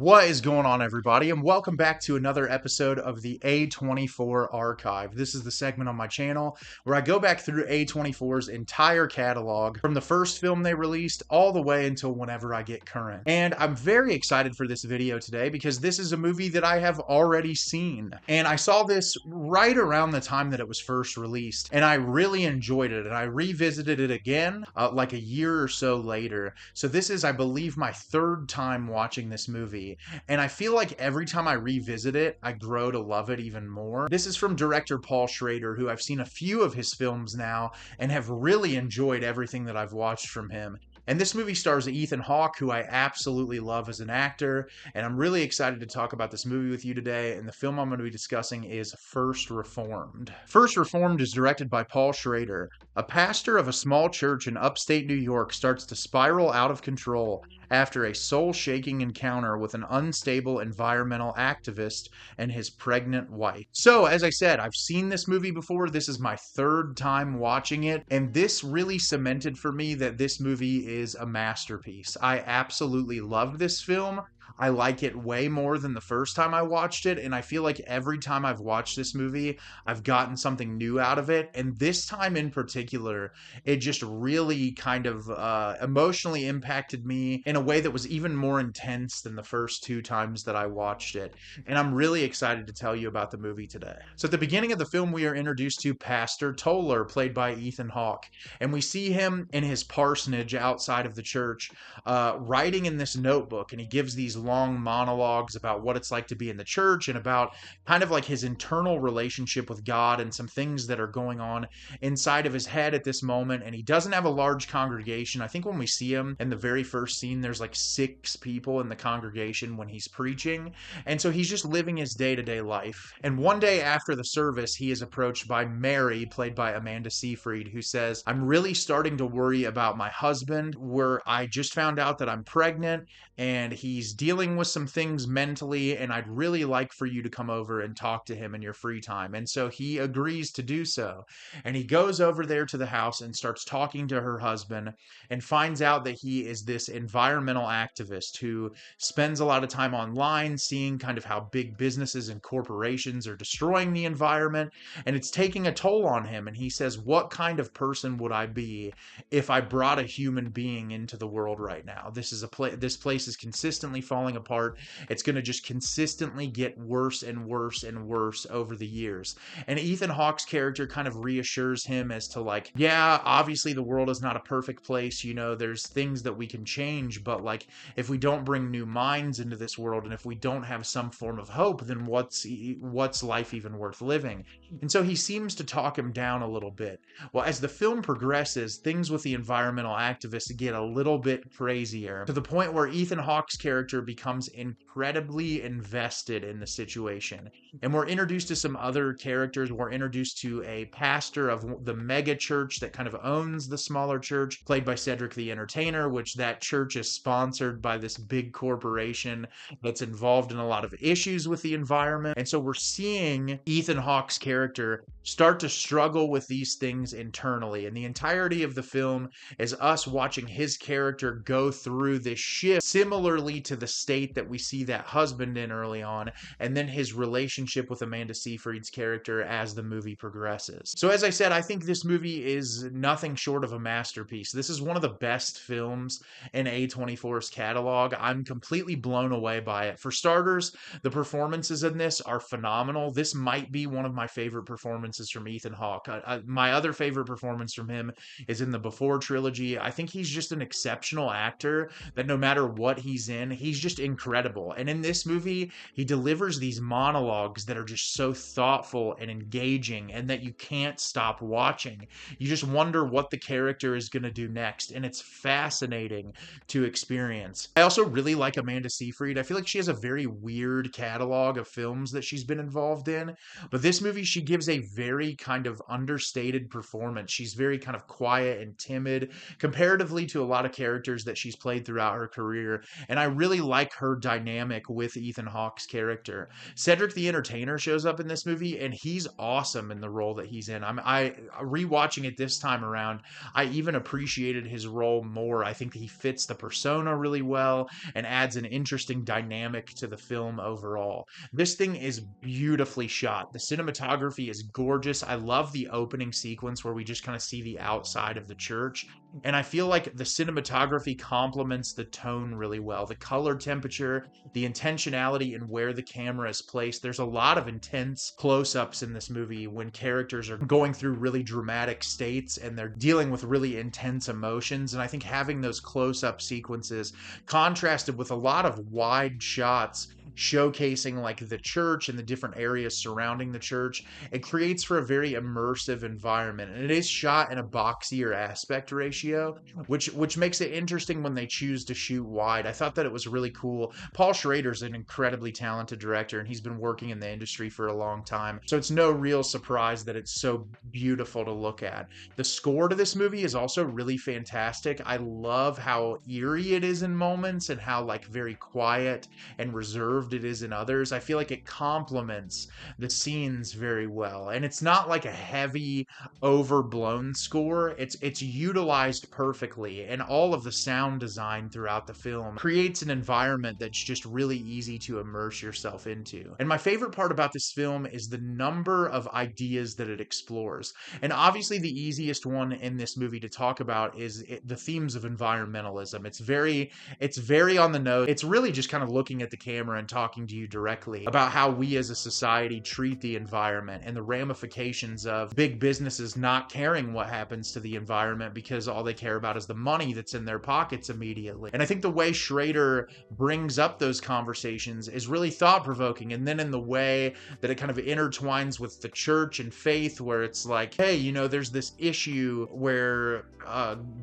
What is going on, everybody, and welcome back to another episode of the A24 Archive. This is the segment on my channel where I go back through A24's entire catalog from the first film they released all the way until whenever I get current. And I'm very excited for this video today because this is a movie that I have already seen. And I saw this right around the time that it was first released, and I really enjoyed it, and I revisited it again like a year or so later. So this is, I believe, my third time watching this movie. And I feel like every time I revisit it, I grow to love it even more. This is from director Paul Schrader, who I've seen a few of his films now and have really enjoyed everything that I've watched from him. And this movie stars Ethan Hawke, who I absolutely love as an actor, and I'm really excited to talk about this movie with you today. And the film I'm going to be discussing is First Reformed. First Reformed is directed by Paul Schrader. A pastor of a small church in upstate New York starts to spiral out of control after a soul-shaking encounter with an unstable environmental activist and his pregnant wife. So, as I said, I've seen this movie before. This is my third time watching it, and this really cemented for me that this movie is a masterpiece. I absolutely loved this film. I like it way more than the first time I watched it, and I feel like every time I've watched this movie, I've gotten something new out of it. And this time in particular, it just really kind of emotionally impacted me in a way that was even more intense than the first two times that I watched it. And I'm really excited to tell you about the movie today. So at the beginning of the film, we are introduced to Pastor Toller, played by Ethan Hawke, and we see him in his parsonage outside of the church, writing in this notebook, and he gives these long monologues about what it's like to be in the church and about kind of like his internal relationship with God and some things that are going on inside of his head at this moment. And he doesn't have a large congregation. I think when we see him in the very first scene, there's like 6 people in the congregation when he's preaching. And so he's just living his day-to-day life. And one day after the service, he is approached by Mary, played by Amanda Seyfried, who says, "I'm really starting to worry about my husband, where I just found out that I'm pregnant and he's dealing with some things mentally, and I'd really like for you to come over and talk to him in your free time." And so he agrees to do so. And he goes over there to the house and starts talking to her husband and finds out that he is this environmental activist who spends a lot of time online seeing kind of how big businesses and corporations are destroying the environment, and it's taking a toll on him. And he says, "What kind of person would I be if I brought a human being into the world right now? This place is consistently falling apart. It's going to just consistently get worse and worse and worse over the years." And Ethan Hawke's character kind of reassures him as to like, yeah, obviously the world is not a perfect place. There's things that we can change, but like if we don't bring new minds into this world and if we don't have some form of hope, then what's life even worth living? And so he seems to talk him down a little bit. Well, as the film progresses, things with the environmental activists get a little bit crazier, to the point where Ethan Hawke's character becomes incredibly invested in the situation. And we're introduced to some other characters. We're introduced to a pastor of the mega church that kind of owns the smaller church, played by Cedric the Entertainer, which that church is sponsored by this big corporation that's involved in a lot of issues with the environment. And so we're seeing Ethan Hawke's character start to struggle with these things internally. And the entirety of the film is us watching his character go through this shift, similarly to the state that we see that husband in early on, and then his relationship with Amanda Seyfried's character as the movie progresses. So as I said, I think this movie is nothing short of a masterpiece. This is one of the best films in A24's catalog. I'm completely blown away by it. For starters, the performances in this are phenomenal. This might be one of my favorite performances from Ethan Hawke. My other favorite performance from him is in the Before trilogy. I think he's just an exceptional actor that no matter what he's in, he's just incredible. And in this movie, he delivers these monologues that are just so thoughtful and engaging, and that you can't stop watching. You just wonder what the character is going to do next, and it's fascinating to experience. I also really like Amanda Seyfried. I feel like she has a very weird catalog of films that she's been involved in, but this movie, she gives a very kind of understated performance. She's very kind of quiet and timid comparatively to a lot of characters that she's played throughout her career, and I really like her dynamic dynamic with Ethan Hawke's character. Cedric the Entertainer shows up in this movie, and he's awesome in the role that he's in. I rewatching it this time around, I even appreciated his role more. I think he fits the persona really well and adds an interesting dynamic to the film overall. This thing is beautifully shot. The cinematography is gorgeous. I love the opening sequence where we just kind of see the outside of the church. And I feel like the cinematography complements the tone really well. The color temperature, the intentionality in where the camera is placed. There's a lot of intense close-ups in this movie when characters are going through really dramatic states and they're dealing with really intense emotions. And I think having those close-up sequences contrasted with a lot of wide shots showcasing like the church and the different areas surrounding the church, it creates for a very immersive environment. And it is shot in a boxier aspect ratio, which makes it interesting when they choose to shoot wide. I thought that it was really cool. Paul Schrader is an incredibly talented director, and he's been working in the industry for a long time, so it's no real surprise that it's so beautiful to look at. The score to this movie is also really fantastic. I love how eerie it is in moments and how like very quiet and reserved it is in others. I feel like it complements the scenes very well, and it's not like a heavy overblown score. It's utilized perfectly, and all of the sound design throughout the film creates an environment that's just really easy to immerse yourself into. And my favorite part about this film is the number of ideas that it explores. And obviously the easiest one in this movie to talk about is the themes of environmentalism. It's very on the nose. It's really just kind of looking at the camera and talking to you directly about how we as a society treat the environment and the ramifications of big businesses not caring what happens to the environment because all they care about is the money that's in their pockets immediately. And I think the way Schrader brings up those conversations is really thought-provoking. And then in the way that it kind of intertwines with the church and faith, where it's like, hey, you know, there's this issue where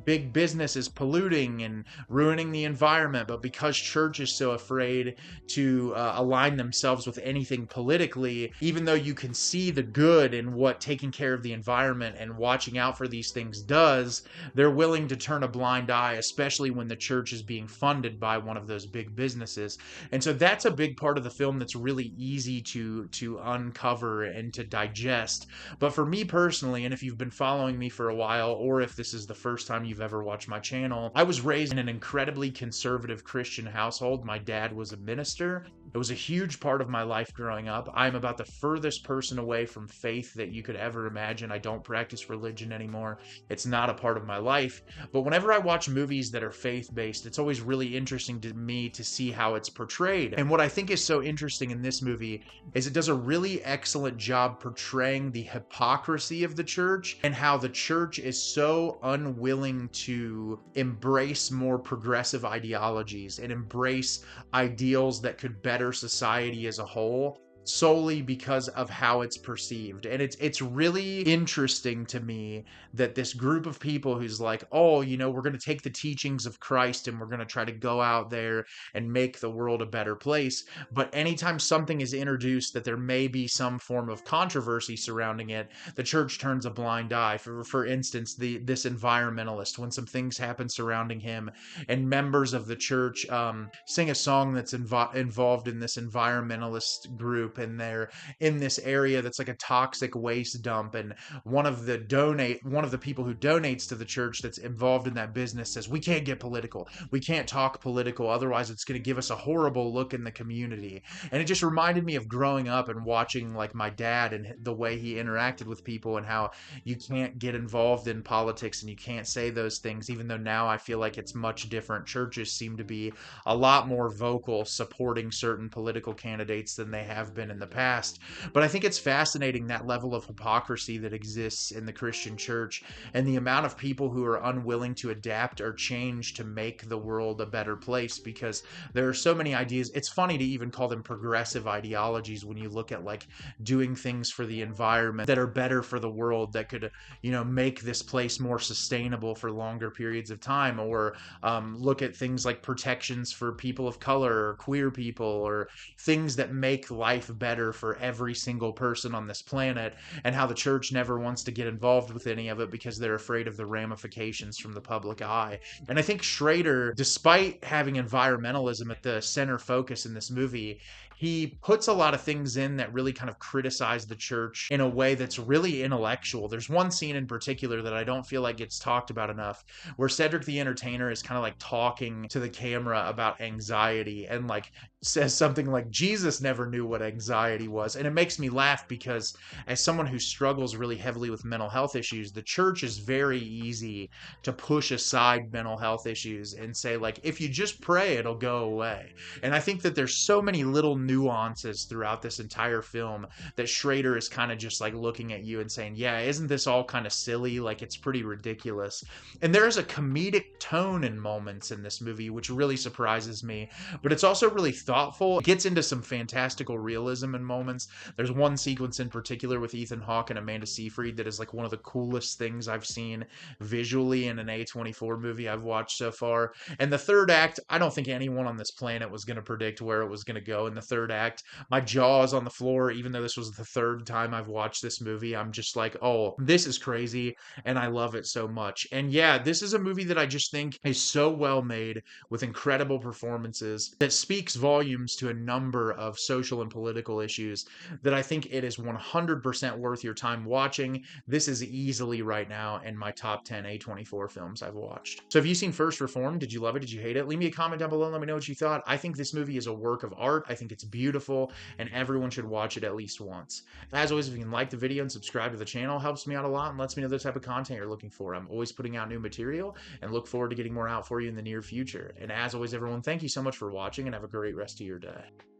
big business is polluting and ruining the environment, but because church is so afraid to align themselves with anything politically, even though you can see the good in what taking care of the environment and watching out for these things does, they're willing to turn a blind eye, especially when the church is being funded by one of those big businesses. And so that's a big part of the film that's really easy to uncover and to digest. But for me personally, and if you've been following me for a while, or if this is the first time you've ever watched my channel, I was raised in an incredibly conservative Christian household. My dad was a minister. It was a huge part of my life growing up. I'm about the furthest person away from faith that you could ever imagine. I don't practice religion anymore. It's not a part of my life. But whenever I watch movies that are faith-based, it's always really interesting to me to see how it's portrayed. And what I think is so interesting in this movie is it does a really excellent job portraying the hypocrisy of the church and how the church is so unwilling to embrace more progressive ideologies and embrace ideals that could better society as a whole, solely because of how it's perceived. And it's really interesting to me that this group of people who's like, oh, you know, we're going to take the teachings of Christ and we're going to try to go out there and make the world a better place. But anytime something is introduced that there may be some form of controversy surrounding it, the church turns a blind eye. For instance, this environmentalist, when some things happen surrounding him and members of the church sing a song that's involved in this environmentalist group, and they're in this area that's like a toxic waste dump, and one of the people who donates to the church that's involved in that business says, we can't get political, we can't talk political, otherwise it's going to give us a horrible look in the community. And it just reminded me of growing up and watching like my dad and the way he interacted with people, and how you can't get involved in politics and you can't say those things, even though now I feel like it's much different. Churches seem to be a lot more vocal supporting certain political candidates than they have been in the past. But I think it's fascinating, that level of hypocrisy that exists in the Christian church and the amount of people who are unwilling to adapt or change to make the world a better place, because there are so many ideas. It's funny to even call them progressive ideologies when you look at like doing things for the environment that are better for the world, that could, you know, make this place more sustainable for longer periods of time, or look at things like protections for people of color or queer people, or things that make life better for every single person on this planet, and how the church never wants to get involved with any of it because they're afraid of the ramifications from the public eye. And I think Schrader, despite having environmentalism at the center focus in this movie, he puts a lot of things in that really kind of criticize the church in a way that's really intellectual. There's one scene in particular that I don't feel like gets talked about enough, where Cedric the Entertainer is kind of like talking to the camera about anxiety, and like says something like Jesus never knew what anxiety was. And it makes me laugh because, as someone who struggles really heavily with mental health issues, the church is very easy to push aside mental health issues and say, like, if you just pray, it'll go away. And I think that there's so many little nuances throughout this entire film that Schrader is kind of just like looking at you and saying, yeah, isn't this all kind of silly? Like, it's pretty ridiculous. And there is a comedic tone in moments in this movie, which really surprises me, but it's also really thoughtful. It gets into some fantastical realism in moments. There's one sequence in particular with Ethan Hawke and Amanda Seyfried that is like one of the coolest things I've seen visually in an A24 movie I've watched so far. And the third act, I don't think anyone on this planet was going to predict where it was going to go in the third act. My jaw is on the floor, even though this was the third time I've watched this movie. I'm just like, oh, this is crazy, and I love it so much. And yeah, this is a movie that I just think is so well made, with incredible performances, that speaks volumes to a number of social and political issues, that I think it is 100% worth your time watching. This is easily right now in my top 10 A24 films I've watched. So have you seen First Reformed? Did you love it? Did you hate it? Leave me a comment down below and let me know what you thought. I think this movie is a work of art. I think it's beautiful, and everyone should watch it at least once. As always, if you can like the video and subscribe to the channel, it helps me out a lot and lets me know the type of content you're looking for. I'm always putting out new material and look forward to getting more out for you in the near future. And as always, everyone, thank you so much for watching, and have a great rest of your day.